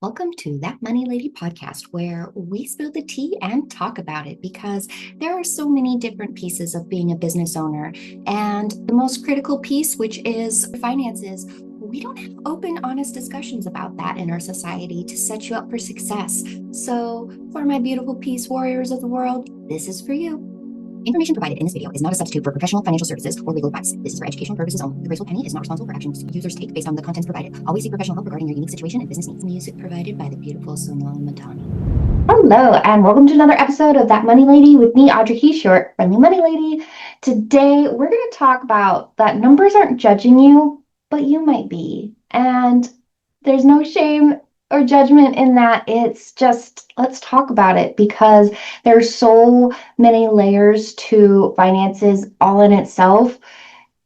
Welcome to That Money Lady podcast, where we spill the tea and talk about it because there are so many different pieces of being a business owner. And the most critical piece, which is finances, we don't have open, honest discussions about that in our society to set you up for success. So, for my beautiful peace warriors of the world, this is for you. Information provided in this video is not a substitute for professional financial services or legal advice. This is for educational purposes only. The graceful penny is not responsible for actions users take based on the contents provided. Always seek professional help regarding your unique situation and business needs. Music provided by the beautiful Sonal Madani. Hello, and welcome to another episode of That Money Lady with me, Audrey Heesch, your friendly money lady. Today, we're going to talk about that numbers aren't judging you, but you might be. And there's no shame or judgment in that. It's just, let's talk about it because there's so many layers to finances all in itself.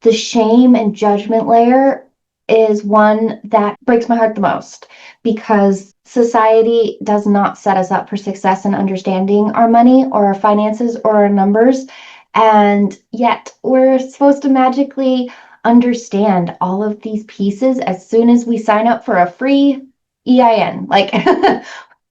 The shame and judgment layer is one that breaks my heart the most because society does not set us up for success in understanding our money or our finances or our numbers. And yet we're supposed to magically understand all of these pieces as soon as we sign up for a free EIN. Like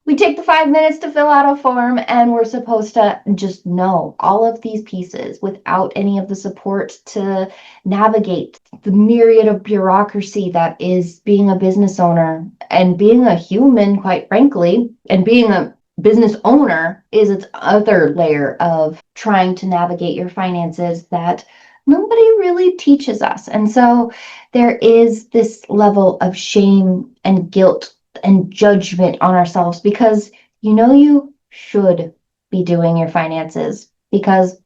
we take the 5 minutes to fill out a form and we're supposed to just know all of these pieces without any of the support to navigate the myriad of bureaucracy that is being a business owner and being a human, quite frankly, and being a business owner is its other layer of trying to navigate your finances that nobody really teaches us. And so there is this level of shame and guilt and judgment on ourselves because you should be doing your finances because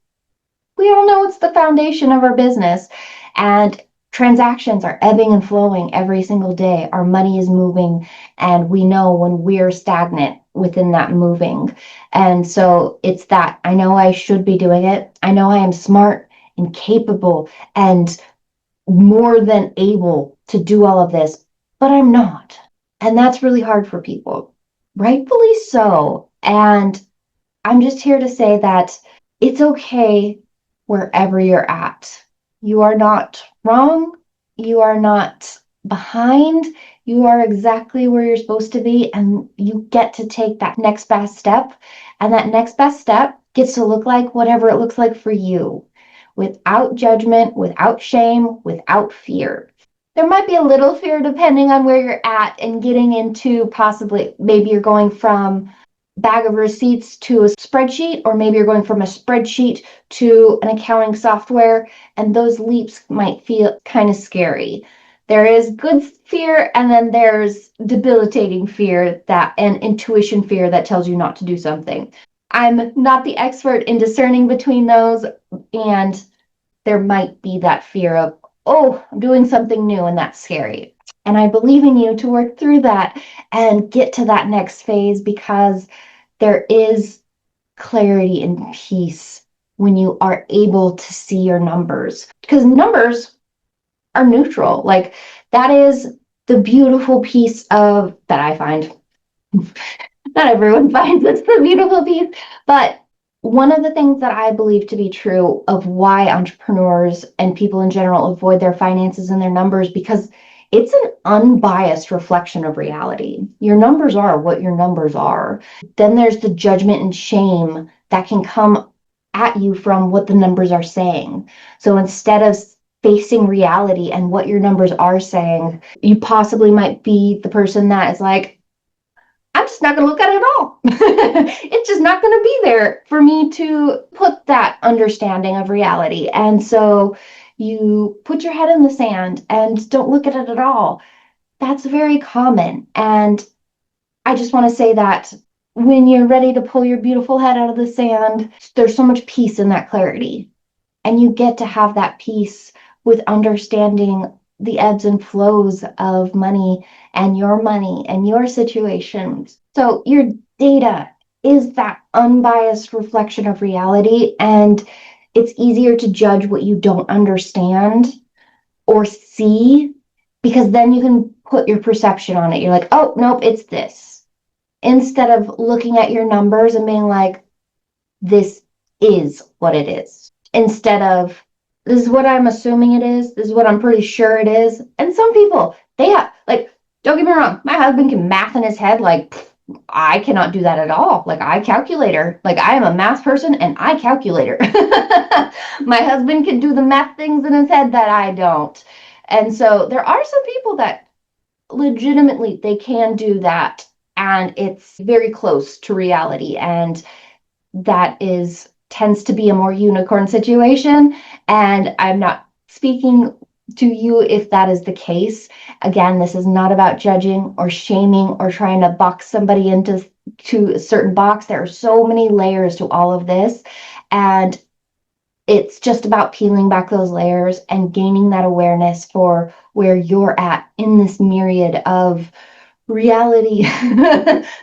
we all know it's the foundation of our business and transactions are ebbing and flowing every single day. Our money is moving and we know when we're stagnant within that moving. And so it's that I know I should be doing it. I know I am smart and capable and more than able to do all of this, but I'm not. And that's really hard for people, rightfully so. And I'm just here to say that it's okay wherever you're at. You are not wrong. You are not behind. You are exactly where you're supposed to be. And you get to take that next best step. And that next best step gets to look like whatever it looks like for you, without judgment, without shame, without fear. There might be a little fear depending on where you're at and getting into possibly, maybe you're going from bag of receipts to a spreadsheet, or maybe you're going from a spreadsheet to an accounting software, and those leaps might feel kind of scary. There is good fear, and then there's debilitating fear and intuition fear that tells you not to do something. I'm not the expert in discerning between those, and there might be that fear of, oh, I'm doing something new and that's scary. And I believe in you to work through that and get to that next phase because there is clarity and peace when you are able to see your numbers. Because numbers are neutral. Like that is the beautiful piece of that I find. Not everyone finds it's the beautiful piece, but one of the things that I believe to be true of why entrepreneurs and people in general avoid their finances and their numbers, because it's an unbiased reflection of reality. Your numbers are what your numbers are. Then there's the judgment and shame that can come at you from what the numbers are saying. So instead of facing reality and what your numbers are saying, you possibly might be the person that is like, I'm just not going to look at it at all. It's just not going to be there for me to put that understanding of reality. And so you put your head in the sand and don't look at it at all. That's very common. And I just want to say that when you're ready to pull your beautiful head out of the sand, there's so much peace in that clarity. And you get to have that peace with understanding the ebbs and flows of money and your situations. So your data is that unbiased reflection of reality, and it's easier to judge what you don't understand or see because then you can put your perception on it. You're like, oh, nope, it's this. Instead of looking at your numbers and being like, this is what it is. Instead of, this is what I'm assuming it is. This is what I'm pretty sure it is. And some people, they have, like, Don't get me wrong, my husband can math in his head like I cannot do that at all. Like I calculator, like I am a math person and I calculator. My husband can do the math things in his head that I don't. And so there are some people that legitimately they can do that and it's very close to reality, and that is tends to be a more unicorn situation. And I'm not speaking to you if that is the case. Again, this is not about judging or shaming or trying to box somebody into a certain box. There are so many layers to all of this, and it's just about peeling back those layers and gaining that awareness for where you're at in this myriad of reality,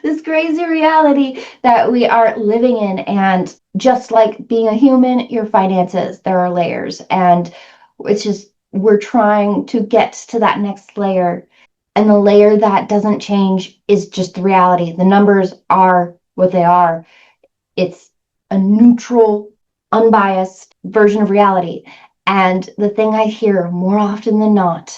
this crazy reality that we are living in. And just like being a human, your finances, there are layers. And it's just, we're trying to get to that next layer. And the layer that doesn't change is just the reality. The numbers are what they are. It's a neutral, unbiased version of reality. And the thing I hear more often than not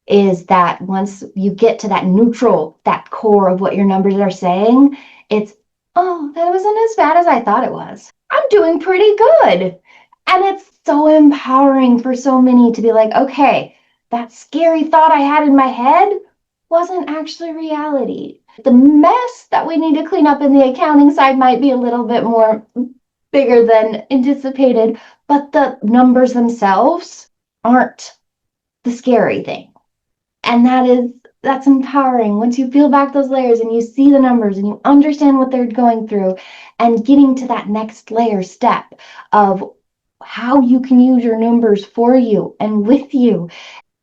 is that once you get to that neutral, that core of what your numbers are saying, it's, oh, that wasn't as bad as I thought it was. I'm doing pretty good. And it's so empowering for so many to be like, okay, that scary thought I had in my head wasn't actually reality. The mess that we need to clean up in the accounting side might be a little bit more bigger than anticipated, but the numbers themselves aren't the scary thing. And that's empowering. Once you peel back those layers and you see the numbers and you understand what they're going through, and getting to that next layer step of how you can use your numbers for you and with you.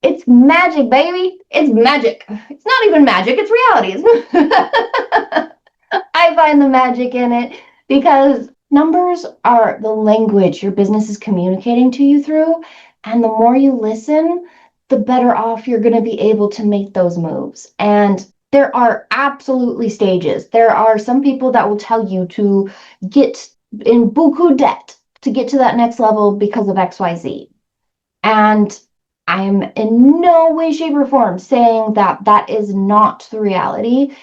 It's magic, baby. It's magic. It's not even magic, it's reality. I find the magic in it because numbers are the language your business is communicating to you through. And the more you listen, the better off you're going to be able to make those moves. And there are absolutely stages. There are some people that will tell you to get in buku debt to get to that next level because of XYZ. And I'm in no way, shape, or form saying that that is not the reality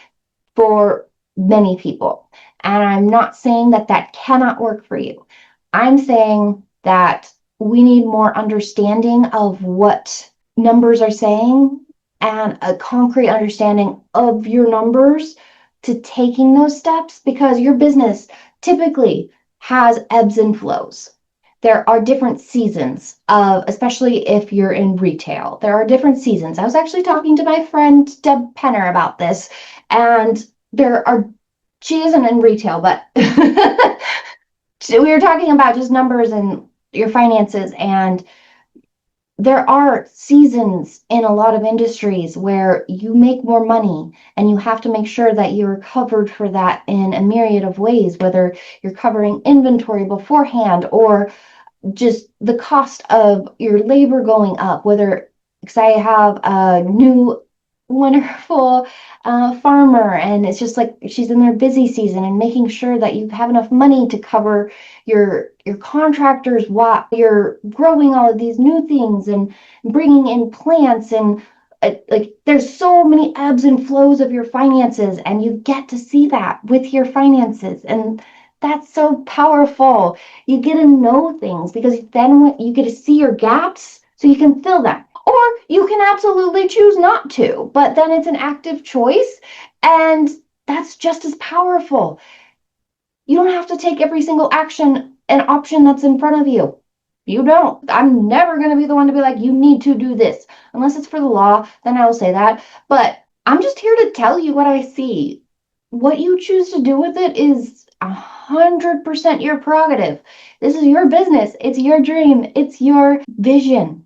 for many people. And I'm not saying that that cannot work for you. I'm saying that we need more understanding of what numbers are saying and a concrete understanding of your numbers to taking those steps, because your business typically has ebbs and flows. There are different seasons of, especially if you're in retail, there are different seasons. I was actually talking to my friend Deb Penner about this, and she isn't in retail, but we were talking about just numbers and your finances, and there are seasons in a lot of industries where you make more money and you have to make sure that you're covered for that in a myriad of ways, whether you're covering inventory beforehand or just the cost of your labor going up, whether, because I have a new wonderful farmer, and it's just like she's in their busy season and making sure that you have enough money to cover your contractors while you're growing all of these new things and bringing in plants, and like there's so many ebbs and flows of your finances, and you get to see that with your finances, and that's so powerful. You get to know things because then you get to see your gaps so you can fill them. Or you can absolutely choose not to, but then it's an active choice, and that's just as powerful. You don't have to take every single action and option that's in front of you. You don't. I'm never going to be the one to be like, you need to do this. Unless it's for the law, then I will say that. But I'm just here to tell you what I see. What you choose to do with it is 100% your prerogative. This is your business. It's your dream. It's your vision.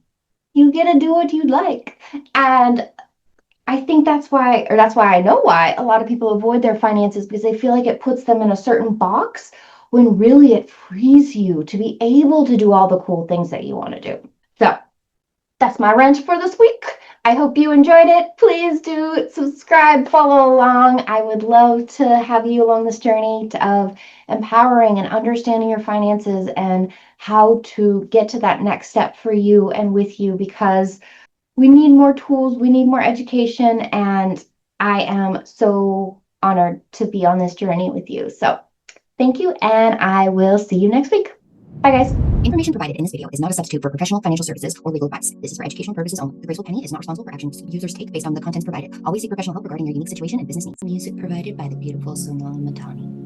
You get to do what you'd like. And I think that's why I know why a lot of people avoid their finances, because they feel like it puts them in a certain box when really it frees you to be able to do all the cool things that you want to do. So that's my rant for this week. I hope you enjoyed it. Please do subscribe, follow along. I would love to have you along this journey of empowering and understanding your finances and how to get to that next step for you and with you, because We need more tools, we need more education, and I am so honored to be on this journey with you. So thank you, and I will see you next week. Bye, guys. Information provided in this video is not a substitute for professional financial services or legal advice. This is for educational purposes only. The Graceful Penny is not responsible for actions users take based on the contents provided. Always seek professional help regarding your unique situation and business needs. Music provided by the beautiful Sonali Matani.